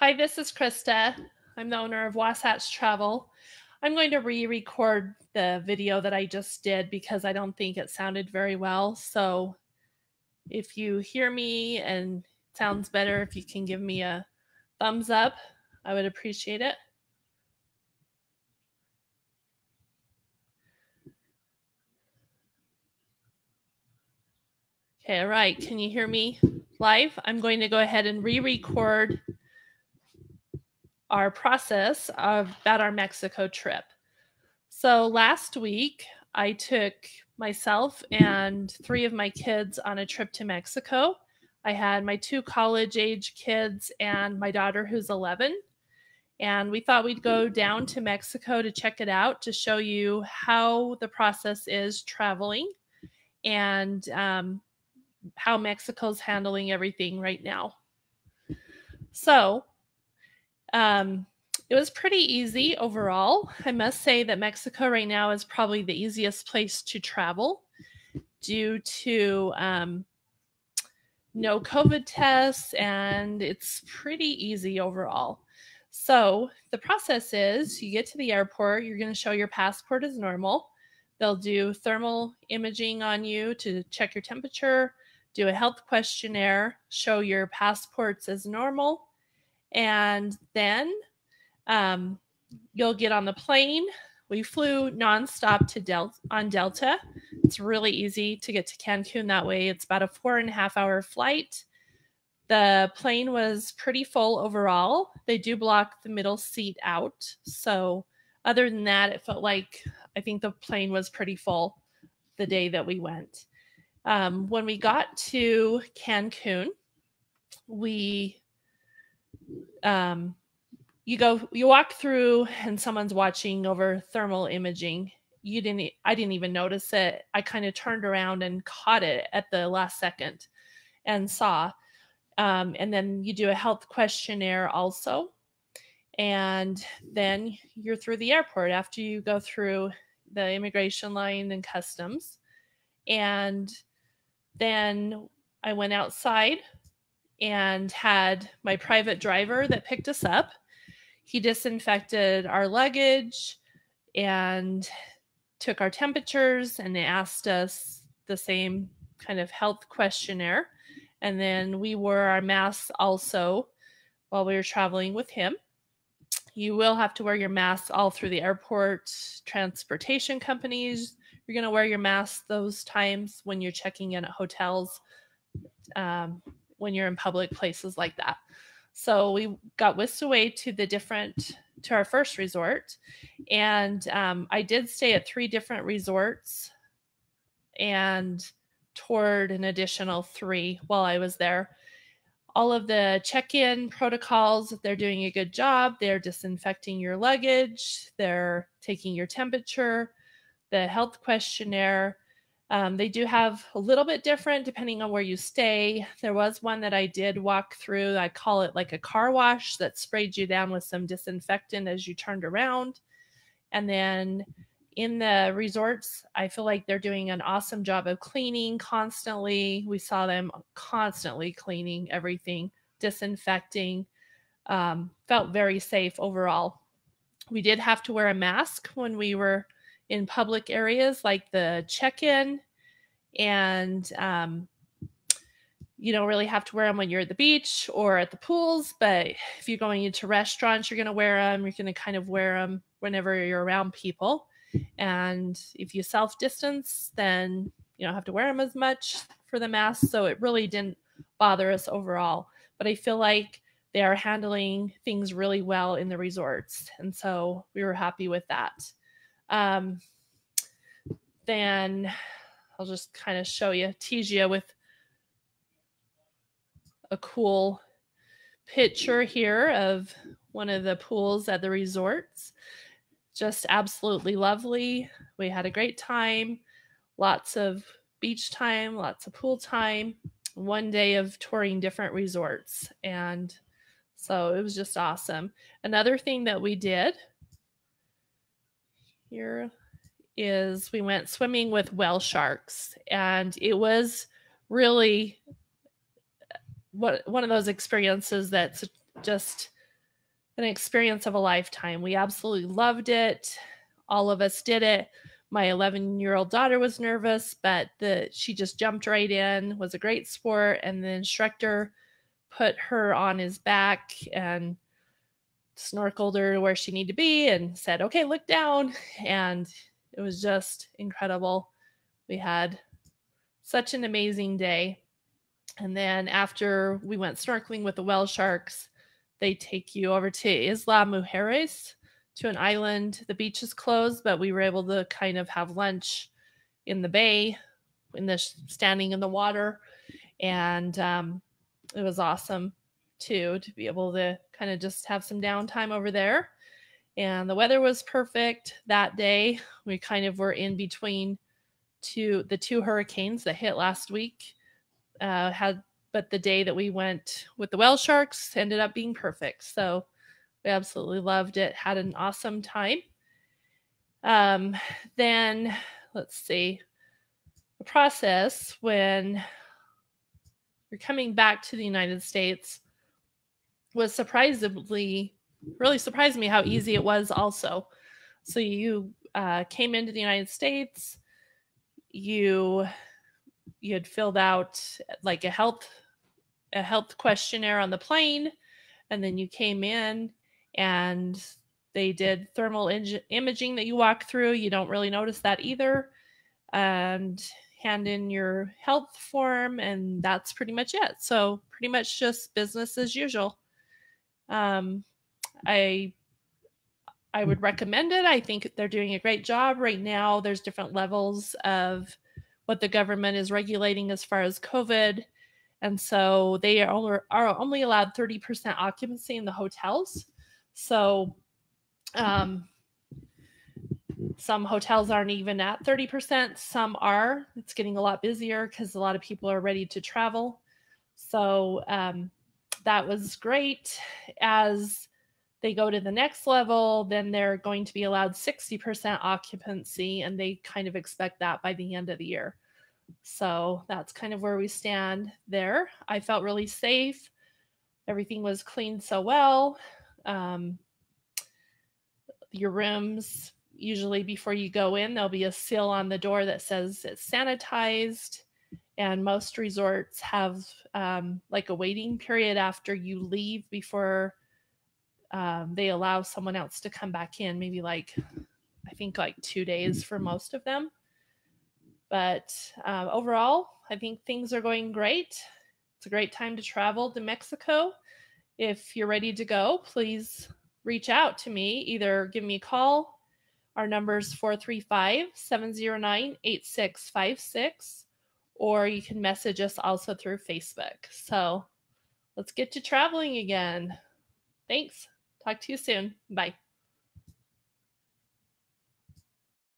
Hi, this is Krista. I'm the owner of Wasatch Travel. I'm going to re-record the video that I just did because I don't think it sounded very well. So if you hear me and it sounds better, if you can give me a thumbs up, I would appreciate it. Okay, all right. Can you hear me live? I'm going to go ahead and re-record our process about our Mexico trip. So last week, I took myself and 3 of my kids on a trip to Mexico. I had my 2 college-age kids and my daughter who's 11. And we thought we'd go down to Mexico to check it out, to show you how the process is traveling and how Mexico's handling everything right now. So it was pretty easy overall. I must say that Mexico right now is probably the easiest place to travel due to no COVID tests, and it's pretty easy overall. So the process is you get to the airport, you're going to show your passport as normal. They'll do thermal imaging on you to check your temperature, do a health questionnaire, show your passports as normal, and then you'll get on the plane. We flew nonstop to on Delta. It's really easy to get to Cancun that way. It's about a 4.5-hour flight. The plane was pretty full overall. They do block the middle seat out. So other than that, it felt like I think the plane was pretty full the day that we went. When we got to Cancun, you walk through and someone's watching over thermal imaging. I didn't even notice it. I kind of turned around and caught it at the last second and saw. And then you do a health questionnaire also. And then you're through the airport after you go through the immigration line and customs. And then I went outside and had my private driver that picked us up. He disinfected our luggage and took our temperatures and asked us the same kind of health questionnaire. And then we wore our masks also while we were traveling with him. You will have to wear your mask all through the airport. Transportation companies, you're going to wear your mask those times when you're checking in at hotels, when you're in public places like that. So we got whisked away to our first resort. And I did stay at 3 different resorts and toured an additional 3 while I was there. All of the check-in protocols, they're doing a good job. They're disinfecting your luggage. They're taking your temperature, the health questionnaire. They do have a little bit different depending on where you stay. There was one that I did walk through. I call it like a car wash that sprayed you down with some disinfectant as you turned around. And then in the resorts, I feel like they're doing an awesome job of cleaning constantly. We saw them constantly cleaning everything, disinfecting. Felt very safe overall. We did have to wear a mask when we were in public areas like the check-in, and you don't really have to wear them when you're at the beach or at the pools, but if you're going into restaurants, you're going to wear them. You're going to kind of wear them whenever you're around people. And if you self-distance, then you don't have to wear them as much for the mask. So it really didn't bother us overall. But I feel like they are handling things really well in the resorts. And so we were happy with that. Then I'll just kind of tease you with a cool picture here of one of the pools at the resorts. Just absolutely lovely. We had a great time, lots of beach time, lots of pool time, 1 day of touring different resorts. And so it was just awesome. Another thing that we did here is we went swimming with whale sharks, and it was really one of those experiences that's just an experience of a lifetime. We absolutely loved it. All of us did it. My 11-year-old daughter was nervous, but she just jumped right in, was a great sport, and the instructor put her on his back and snorkeled her where she needed to be and said, okay, look down. And it was just incredible. We had such an amazing day. And then after we went snorkeling with the whale sharks, they take you over to Isla Mujeres, to an island. The beach is closed, but we were able to kind of have lunch in the bay, standing in the water. And it was awesome too, to be able to kind of just have some downtime over there. And the weather was perfect that day. We kind of were in between the two hurricanes that hit last week. But the day that we went with the whale sharks ended up being perfect. So we absolutely loved it. Had an awesome time. Then let's see, the process when you're coming back to the United States was really surprised me how easy it was also. So you came into the United States, you had filled out like a health questionnaire on the plane, and then you came in and they did thermal imaging that you walk through. You don't really notice that either. And hand in your health form, and that's pretty much it. So pretty much just business as usual. I would recommend it. I think they're doing a great job right now. There's different levels of what the government is regulating as far as COVID. And so they are only allowed 30% occupancy in the hotels. So some hotels aren't even at 30%. Some are. It's getting a lot busier because a lot of people are ready to travel. So that was great. As they go to the next level, then they're going to be allowed 60% occupancy, and they kind of expect that by the end of the year. So that's kind of where we stand there. I felt really safe. Everything was cleaned so well. Your rooms, usually before you go in, there'll be a seal on the door that says it's sanitized. And most resorts have like a waiting period after you leave before they allow someone else to come back in. Maybe I think 2 days for most of them. But overall, I think things are going great. It's a great time to travel to Mexico. If you're ready to go, please reach out to me. Either give me a call. Our number is 435-709-8656. Or you can message us also through Facebook. So let's get to traveling again. Thanks. Talk to you soon. Bye.